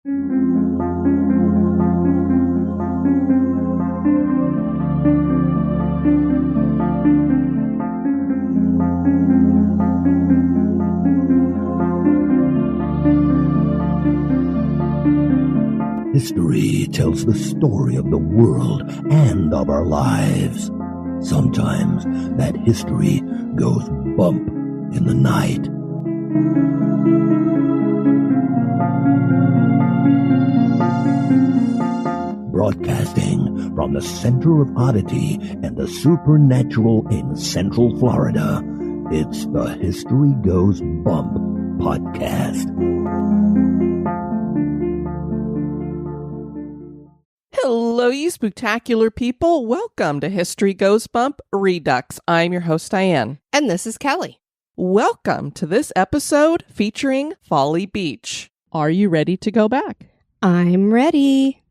History tells the story of the world and of our lives. Sometimes that history goes bump in the night. Broadcasting from the center of oddity and the supernatural in Central Florida, it's the History Goes Bump podcast. Hello, you spooktacular people. Welcome to History Goes Bump Redux. I'm your host, Diane. And this is Kelly. Welcome to this episode featuring Folly Beach. Are you ready to go back? I'm ready.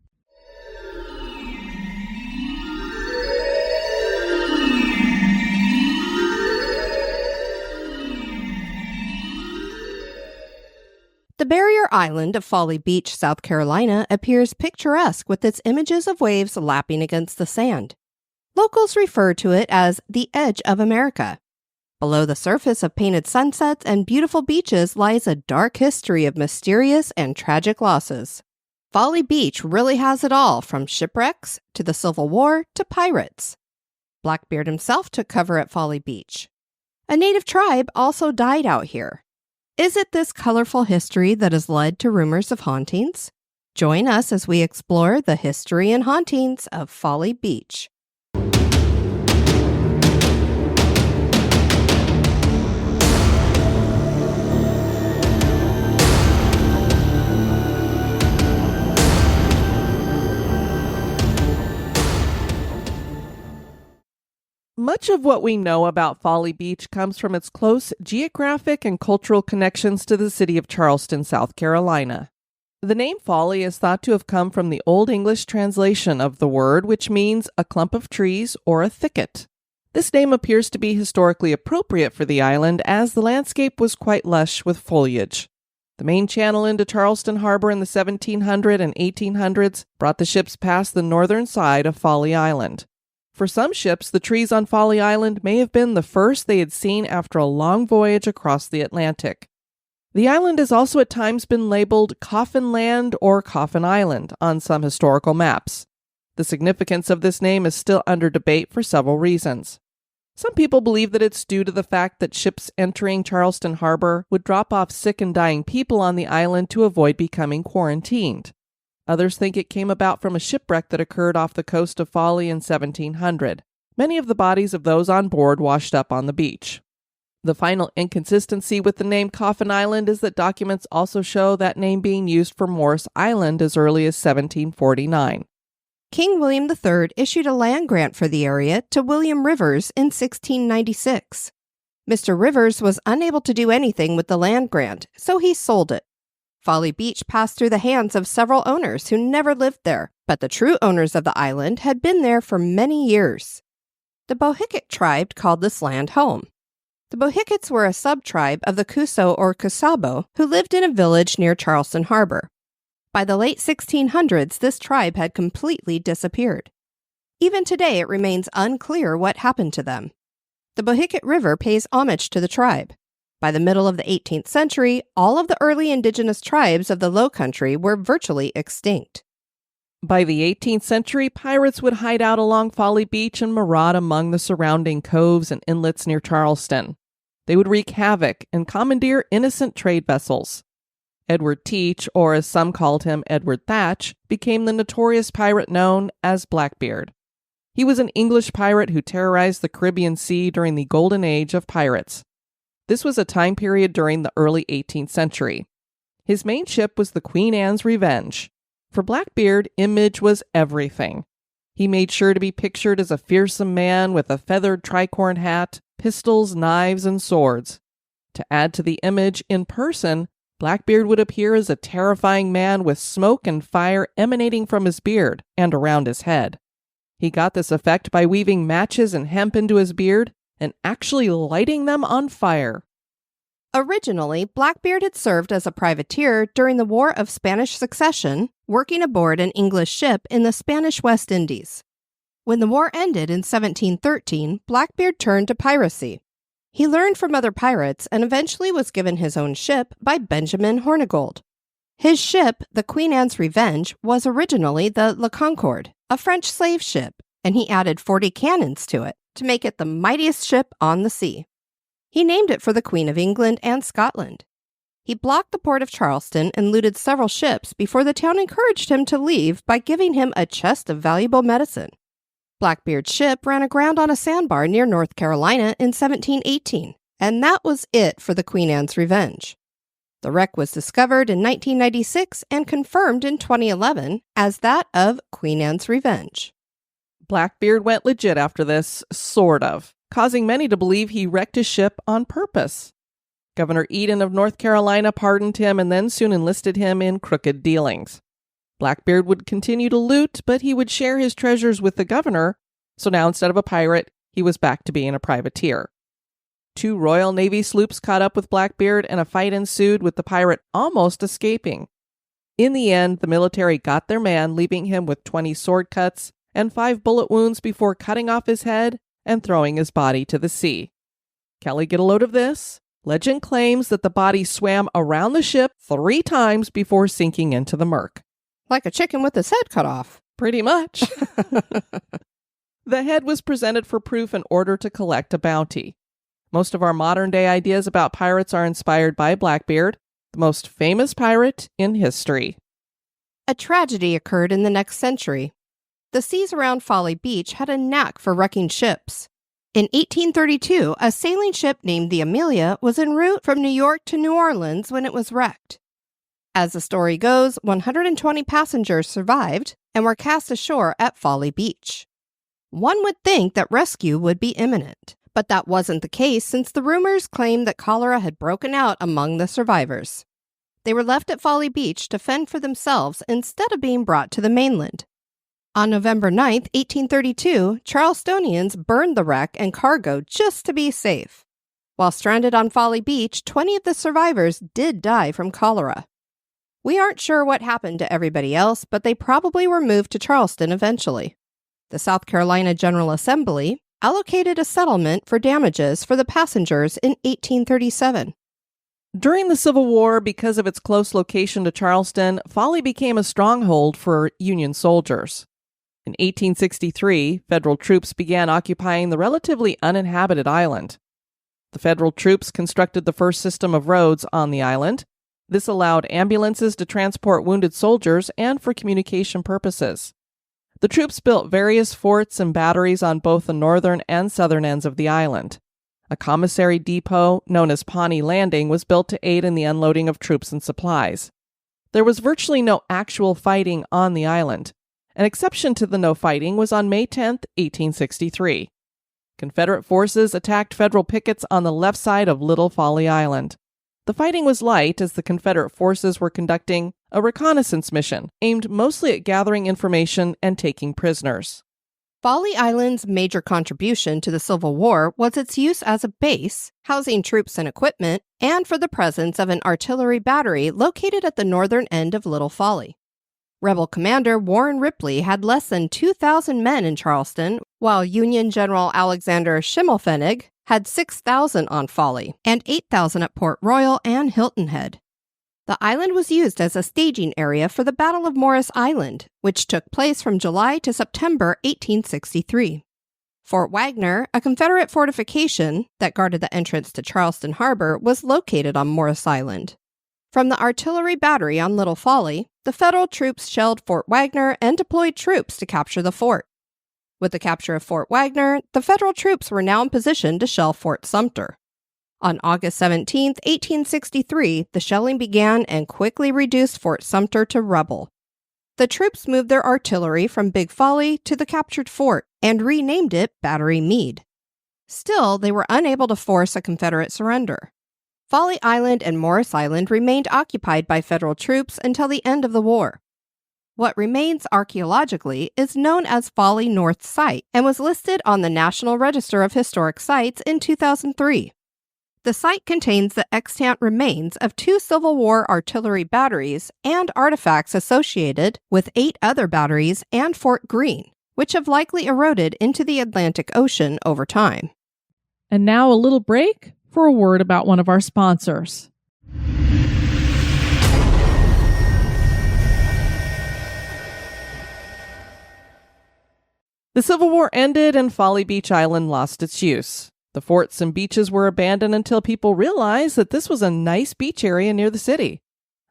The barrier island of Folly Beach, South Carolina, appears picturesque with its images of waves lapping against the sand. Locals refer to it as the edge of America. Below the surface of painted sunsets and beautiful beaches lies a dark history of mysterious and tragic losses. Folly Beach really has it all, from shipwrecks to the Civil War to pirates. Blackbeard himself took cover at Folly Beach. A native tribe also died out here. Is it this colorful history that has led to rumors of hauntings? Join us as we explore the history and hauntings of Folly Beach. Much of what we know about Folly Beach comes from its close geographic and cultural connections to the city of Charleston, South Carolina. The name Folly is thought to have come from the Old English translation of the word, which means a clump of trees or a thicket. This name appears to be historically appropriate for the island, as the landscape was quite lush with foliage. The main channel into Charleston Harbor in the 1700s and 1800s brought the ships past the northern side of Folly Island. For some ships, the trees on Folly Island may have been the first they had seen after a long voyage across the Atlantic. The island has also at times been labeled Coffin Land or Coffin Island on some historical maps. The significance of this name is still under debate for several reasons. Some people believe that it's due to the fact that ships entering Charleston Harbor would drop off sick and dying people on the island to avoid becoming quarantined. Others think it came about from a shipwreck that occurred off the coast of Folly in 1700. Many of the bodies of those on board washed up on the beach. The final inconsistency with the name Coffin Island is that documents also show that name being used for Morris Island as early as 1749. King William III issued a land grant for the area to William Rivers in 1696. Mr. Rivers was unable to do anything with the land grant, so he sold it. Folly Beach passed through the hands of several owners who never lived there, but the true owners of the island had been there for many years. The Bohicket tribe called this land home. The Bohickets were a sub-tribe of the Cusco or Cusabo who lived in a village near Charleston Harbor. By the late 1600s, this tribe had completely disappeared. Even today, it remains unclear what happened to them. The Bohicket River pays homage to the tribe. By the middle of the 18th century, all of the early indigenous tribes of the Low Country were virtually extinct. By the 18th century, pirates would hide out along Folly Beach and maraud among the surrounding coves and inlets near Charleston. They would wreak havoc and commandeer innocent trade vessels. Edward Teach, or as some called him, Edward Thatch, became the notorious pirate known as Blackbeard. He was an English pirate who terrorized the Caribbean Sea during the golden age of pirates. This was a time period during the early 18th century. His main ship was the Queen Anne's Revenge. For Blackbeard, image was everything. He made sure to be pictured as a fearsome man with a feathered tricorn hat, pistols, knives, and swords. To add to the image, in person, Blackbeard would appear as a terrifying man with smoke and fire emanating from his beard and around his head. He got this effect by weaving matches and hemp into his beard and actually lighting them on fire. Originally, Blackbeard had served as a privateer during the War of Spanish Succession, working aboard an English ship in the Spanish West Indies. When the war ended in 1713, Blackbeard turned to piracy. He learned from other pirates and eventually was given his own ship by Benjamin Hornigold. His ship, the Queen Anne's Revenge, was originally the La Concorde, a French slave ship, and he added 40 cannons to it to make it the mightiest ship on the sea. He named it for the Queen of England and Scotland. He blocked the port of Charleston and looted several ships before the town encouraged him to leave by giving him a chest of valuable medicine. Blackbeard's ship ran aground on a sandbar near North Carolina in 1718, and that was it for the Queen Anne's Revenge. The wreck was discovered in 1996 and confirmed in 2011 as that of Queen Anne's Revenge. Blackbeard went legit after this, sort of, causing many to believe he wrecked his ship on purpose. Governor Eden of North Carolina pardoned him and then soon enlisted him in crooked dealings. Blackbeard would continue to loot, but he would share his treasures with the governor, so now instead of a pirate, he was back to being a privateer. 2 Royal Navy sloops caught up with Blackbeard and a fight ensued with the pirate almost escaping. In the end, the military got their man, leaving him with 20 sword cuts and 5 bullet wounds before cutting off his head and throwing his body to the sea. Kelly, get a load of this. Legend claims that the body swam around the ship 3 times before sinking into the murk. Like a chicken with its head cut off. Pretty much. The head was presented for proof in order to collect a bounty. Most of our modern-day ideas about pirates are inspired by Blackbeard, the most famous pirate in history. A tragedy occurred in the next century. The seas around Folly Beach had a knack for wrecking ships. In 1832, a sailing ship named the Amelia was en route from New York to New Orleans when it was wrecked. As the story goes, 120 passengers survived and were cast ashore at Folly Beach. One would think that rescue would be imminent, but that wasn't the case since the rumors claimed that cholera had broken out among the survivors. They were left at Folly Beach to fend for themselves instead of being brought to the mainland. On November 9, 1832, Charlestonians burned the wreck and cargo just to be safe. While stranded on Folly Beach, 20 of the survivors did die from cholera. We aren't sure what happened to everybody else, but they probably were moved to Charleston eventually. The South Carolina General Assembly allocated a settlement for damages for the passengers in 1837. During the Civil War, because of its close location to Charleston, Folly became a stronghold for Union soldiers. In 1863, federal troops began occupying the relatively uninhabited island. The federal troops constructed the first system of roads on the island. This allowed ambulances to transport wounded soldiers and for communication purposes. The troops built various forts and batteries on both the northern and southern ends of the island. A commissary depot, known as Pawnee Landing, was built to aid in the unloading of troops and supplies. There was virtually no actual fighting on the island. An exception to the no fighting was on May 10, 1863. Confederate forces attacked federal pickets on the left side of Little Folly Island. The fighting was light as the Confederate forces were conducting a reconnaissance mission aimed mostly at gathering information and taking prisoners. Folly Island's major contribution to the Civil War was its use as a base, housing troops and equipment, and for the presence of an artillery battery located at the northern end of Little Folly. Rebel commander Warren Ripley had less than 2,000 men in Charleston, while Union General Alexander Schimmelpfennig had 6,000 on Folly and 8,000 at Port Royal and Hilton Head. The island was used as a staging area for the Battle of Morris Island, which took place from July to September 1863. Fort Wagner, a Confederate fortification that guarded the entrance to Charleston Harbor, was located on Morris Island. From the artillery battery on Little Folly, the Federal troops shelled Fort Wagner and deployed troops to capture the fort. With the capture of Fort Wagner, the Federal troops were now in position to shell Fort Sumter. On August 17, 1863, the shelling began and quickly reduced Fort Sumter to rubble. The troops moved their artillery from Big Folly to the captured fort and renamed it Battery Meade. Still, they were unable to force a Confederate surrender. Folly Island and Morris Island remained occupied by Federal troops until the end of the war. What remains archaeologically is known as Folly North Site and was listed on the National Register of Historic Sites in 2003. The site contains the extant remains of 2 Civil War artillery batteries and artifacts associated with 8 other batteries and Fort Greene, which have likely eroded into the Atlantic Ocean over time. And now a little break for a word about one of our sponsors. The Civil War ended and Folly Beach Island lost its use. The forts and beaches were abandoned until people realized that this was a nice beach area near the city.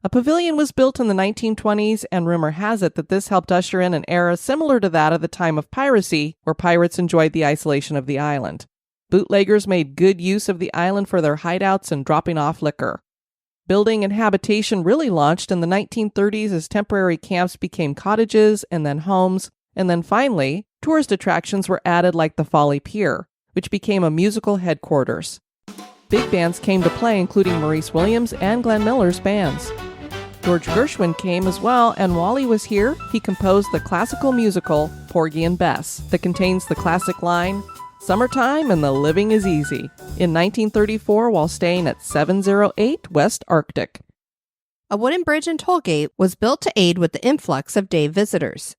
A pavilion was built in the 1920s, and rumor has it that this helped usher in an era similar to that of the time of piracy, where pirates enjoyed the isolation of the island. Bootleggers made good use of the island for their hideouts and dropping off liquor. Building and habitation really launched in the 1930s as temporary camps became cottages and then homes, and then finally, tourist attractions were added like the Folly Pier, which became a musical headquarters. Big bands came to play, including Maurice Williams and Glenn Miller's bands. George Gershwin came as well, and while he was here, he composed the classical musical Porgy and Bess that contains the classic line, "Summertime and the living is easy," in 1934 while staying at 708 West Arctic. A wooden bridge and toll gate was built to aid with the influx of day visitors.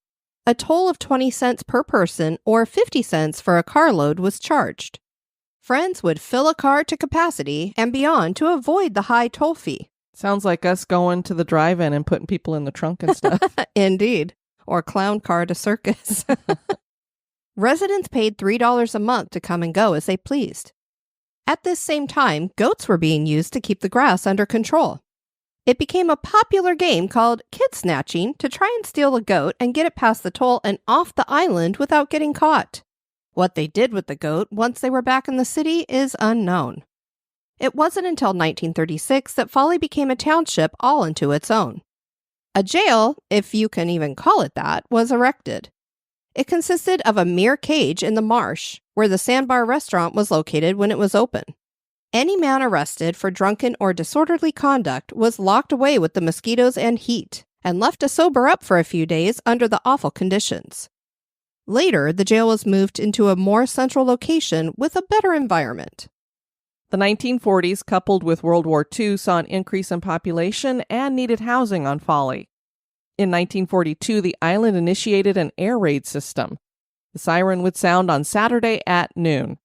A toll of 20 cents per person or 50 cents for a carload was charged. Friends would fill a car to capacity and beyond to avoid the high toll fee. Sounds like us going to the drive-in and putting people in the trunk and stuff. Indeed. Or clown car to circus. Residents paid $3 a month to come and go as they pleased. At this same time, goats were being used to keep the grass under control. It became a popular game called kid snatching to try and steal a goat and get it past the toll and off the island without getting caught. What they did with the goat once they were back in the city is unknown. It wasn't until 1936 that Folly became a township all into its own. A jail, if you can even call it that, was erected. It consisted of a mere cage in the marsh, where the Sandbar restaurant was located when it was open. Any man arrested for drunken or disorderly conduct was locked away with the mosquitoes and heat, and left to sober up for a few days under the awful conditions. Later, the jail was moved into a more central location with a better environment. The 1940s, coupled with World War II, saw an increase in population and needed housing on Folly. In 1942, the island initiated an air raid system. The siren would sound on Saturday at noon.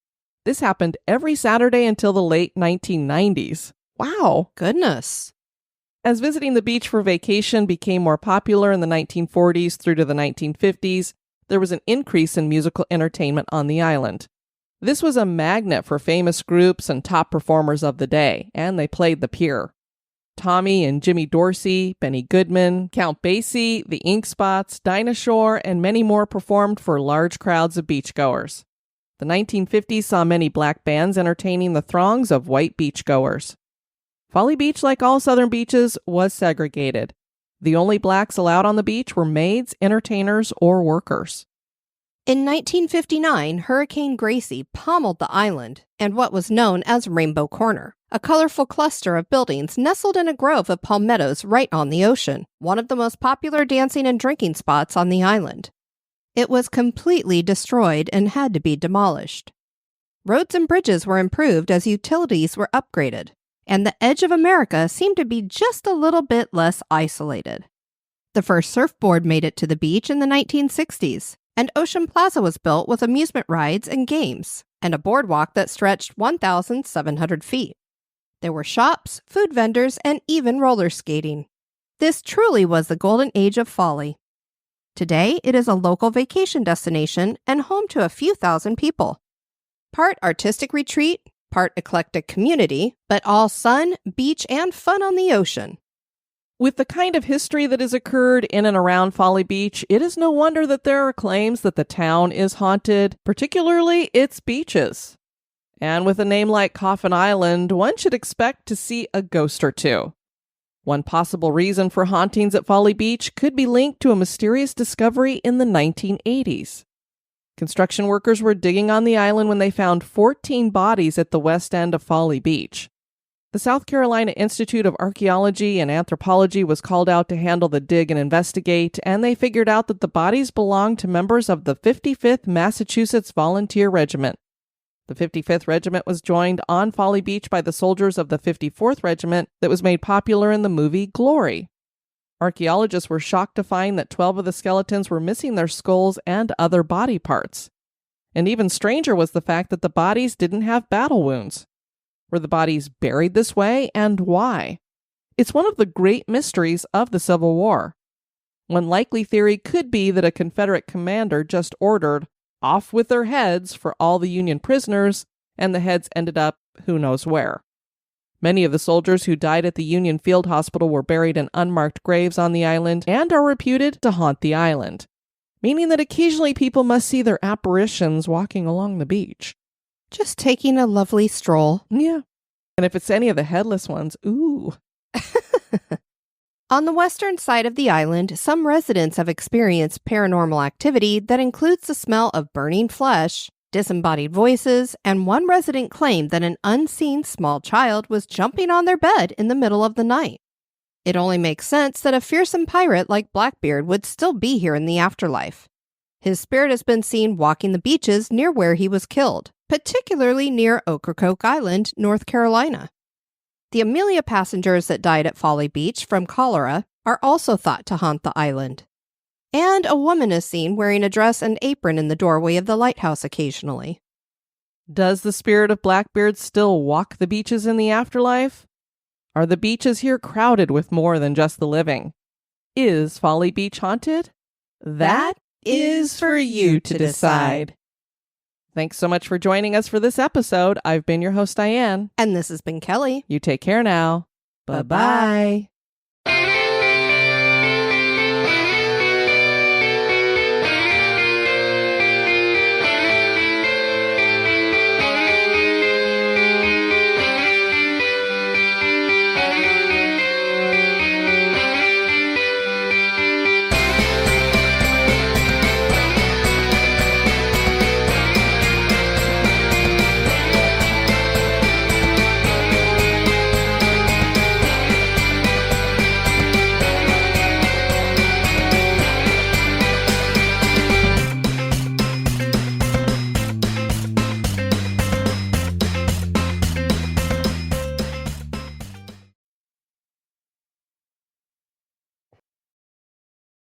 This happened every Saturday until the late 1990s. Wow! Goodness. As visiting the beach for vacation became more popular in the 1940s through to the 1950s, there was an increase in musical entertainment on the island. This was a magnet for famous groups and top performers of the day, and they played the pier. Tommy and Jimmy Dorsey, Benny Goodman, Count Basie, the Ink Spots, Dinah Shore, and many more performed for large crowds of beachgoers. The 1950s saw many black bands entertaining the throngs of white beachgoers. Folly Beach, like all southern beaches, was segregated. The only blacks allowed on the beach were maids, entertainers, or workers. In 1959, Hurricane Gracie pummeled the island and what was known as Rainbow Corner, a colorful cluster of buildings nestled in a grove of palmettos right on the ocean, one of the most popular dancing and drinking spots on the island. It was completely destroyed and had to be demolished. Roads and bridges were improved as utilities were upgraded, and the edge of America seemed to be just a little bit less isolated. The first surfboard made it to the beach in the 1960s, and Ocean Plaza was built with amusement rides and games, and a boardwalk that stretched 1,700 feet. There were shops, food vendors, and even roller skating. This truly was the golden age of Folly. Today, it is a local vacation destination and home to a few thousand people. Part artistic retreat, part eclectic community, but all sun, beach, and fun on the ocean. With the kind of history that has occurred in and around Folly Beach, it is no wonder that there are claims that the town is haunted, particularly its beaches. And with a name like Coffin Island, one should expect to see a ghost or two. One possible reason for hauntings at Folly Beach could be linked to a mysterious discovery in the 1980s. Construction workers were digging on the island when they found 14 bodies at the west end of Folly Beach. The South Carolina Institute of Archaeology and Anthropology was called out to handle the dig and investigate, and they figured out that the bodies belonged to members of the 55th Massachusetts Volunteer Regiment. The 55th Regiment was joined on Folly Beach by the soldiers of the 54th Regiment that was made popular in the movie Glory. Archaeologists were shocked to find that 12 of the skeletons were missing their skulls and other body parts. And even stranger was the fact that the bodies didn't have battle wounds. Were the bodies buried this way, and why? It's one of the great mysteries of the Civil War. One likely theory could be that a Confederate commander just ordered, "Off with their heads" for all the Union prisoners, and the heads ended up who knows where. Many of the soldiers who died at the Union Field Hospital were buried in unmarked graves on the island and are reputed to haunt the island, meaning that occasionally people must see their apparitions walking along the beach. Just taking a lovely stroll. Yeah. And if it's any of the headless ones, ooh. On the western side of the island, some residents have experienced paranormal activity that includes the smell of burning flesh, disembodied voices, and one resident claimed that an unseen small child was jumping on their bed in the middle of the night. It only makes sense that a fearsome pirate like Blackbeard would still be here in the afterlife. His spirit has been seen walking the beaches near where he was killed, particularly near Ocracoke Island, North Carolina. The Amelia passengers that died at Folly Beach from cholera are also thought to haunt the island. And a woman is seen wearing a dress and apron in the doorway of the lighthouse occasionally. Does the spirit of Blackbeard still walk the beaches in the afterlife? Are the beaches here crowded with more than just the living? Is Folly Beach haunted? That is for you to decide. Thanks so much for joining us for this episode. I've been your host, Diane. And this has been Kelly. You take care now. Bye-bye.